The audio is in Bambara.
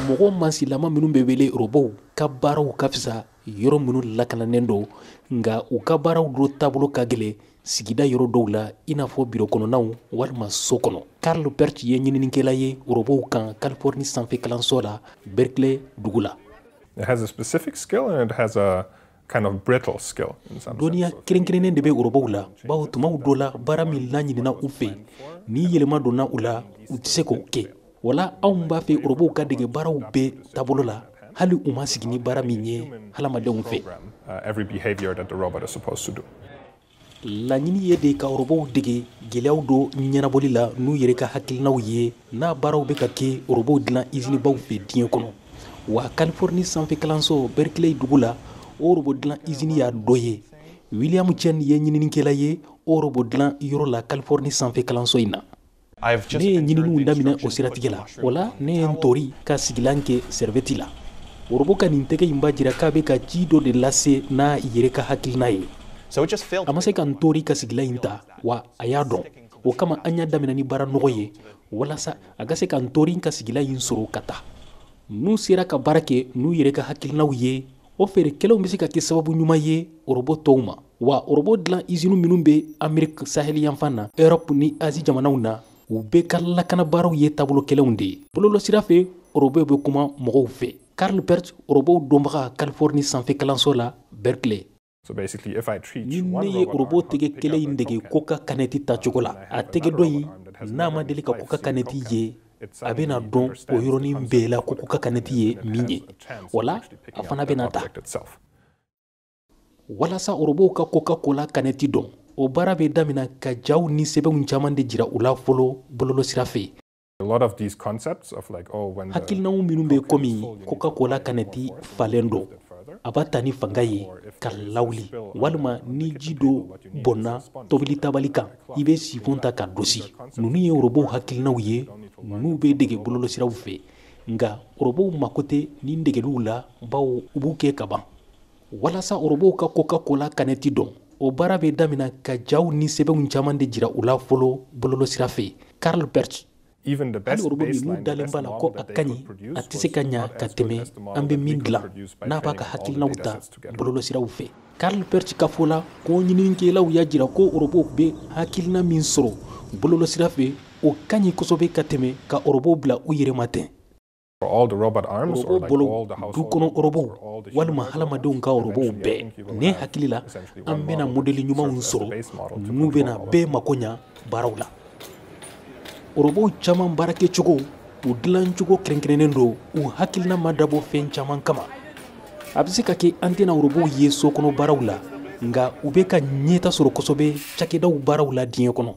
mɔgɔ mansilama minnu bɛ wele robow ka baaraw ka fisa yɔrɔ minnu lakananen don nka u ka baaraw do taabolo ka gɛlɛn sigida yɔrɔ dɔw la i n'a fɔ biro kɔnɔnaw walima so kɔnɔ. Karl Perch ye ɲininikɛla ye robow kan Californie sanfɛ kalanso la Berkeley dugu la. It has a specific skill and it has a kind of brittle skill in some dɔnniya kɛrɛnkɛrɛnnen de bɛ robow la bawo tumaw dɔ la baara min laɲinina u fɛ ni yɛlɛma donna u la u tɛ se k'o kɛ wala anw b'a fɛ robow ka dege baaraw bɛɛ taabolo la hali u ma sigi ni baara min ye hadamadenw fɛ. every behavior that the robot is supposed to do. laɲini ye de ka robow dege gɛlɛyaw do ɲɛnabɔli la n'u yɛrɛ ka hakilinaw ye n'a baaraw bɛ ka kɛ robow dilan izini baw fɛ diɲɛ kɔnɔ wa Californie sanfɛ kalanso Berkeley dugu la o robot dilan izini y'a dɔ ye. William Chen ye ɲininikɛla ye o robot dilan yɔrɔ la Californie sanfɛ kalanso in na. ne ye ɲininiw daminɛ o siratigɛ la wala ne ye n tori ka sigilan kɛ serveti la. robot ka nin tɛgɛ in b'a jira k'a bɛ ka ci dɔ de lase n'a yɛrɛ ka hakilina ye. a ma se ka n tori ka sigilan in ta wa a y'a dɔn o kama an y'a daminɛ ni baara nɔgɔ ye walasa a ka se ka n tori ka sigilan in sɔrɔ ka taa. n'u sera ka baara kɛ n'u yɛrɛ ka hakilinaw ye o feerekɛlaw bɛ se ka kɛ sababu ɲuman ye robot tɔw ma wa robot dilan izini minnu bɛ Ameriki saheli yanfan na Europe ni Asie jamanaw na u bɛɛ ka lakana baaraw ye taabolo kɛlenw de ye. bɔlɔlɔsira fɛ robot bɛ kuma mɔgɔw fɛ. Karl Perch robot dɔnbaga Californie sanfɛ kalanso la Berkeley. ni ne ye robot tɛgɛ kelen in dege ko ka kanɛti tacogo la a tɛgɛ dɔ in n'a ma deli ka ko ka kanɛti ye a bɛna dɔn o yɔrɔnin bɛɛ la ko ka kanɛti ye min ye wala a fana bɛna ta. walasa robow ka Coca-Cola kanɛti dɔn o baara bɛ damina ka jaw ni sɛbɛnw caman de jira u la fɔlɔ bɔlɔlɔsira fɛ. hakilinaw minnu bɛ komi Coca-Cola kanɛti falen dɔn a b'a ta ni fanga ye ka lawuli walima ni ji do bɔnna tobili tabali kan i bɛ sifon ta ka dosi. ninnu ye robow hakilinaw ye ninnu bɛ dege bɔlɔlɔsiraw fɛ nka robow mako tɛ nin degeliw la bawo u b'u kɛ ka ban. walasa robow ka Coca-Cola kanɛti dɔn o baara bɛ damina ka jaw ni sɛbɛnw caman de jira u la fɔlɔ bɔlɔlɔsira fɛ. Karl Perch hali robot min dalen b'a la ko a ka ɲi a tɛ se ka ɲa ka tɛmɛ an bɛ min dilan n'a b'a ka hakilinaw ta bɔlɔlɔsiraw fɛ. Karl Perch ka fɔ la ko ɲininikɛlaw y'a jira ko robot bɛ hakilina min sɔrɔ bɔlɔlɔsira fɛ o ka ɲi kosɛbɛ ka tɛmɛ ka robot bila u yɛrɛ ma tɛ. robot bolo du kɔnɔ robot walima hadamadenw ka robot bɛɛ ne hakili la an bɛna modeli ɲumanw sɔrɔ n'u bɛna bɛɛ mako ɲa baaraw la. robot caman baara kɛcogo u dilancogo kɛrɛnkɛrɛnnen don u hakilina ma dabɔ fɛn caman kama. a bɛ se ka kɛ an tɛna robot ye so kɔnɔ baaraw la nka u bɛ ka ɲɛta sɔrɔ kosɛbɛ cakɛdaw baaraw la diɲɛ kɔnɔ.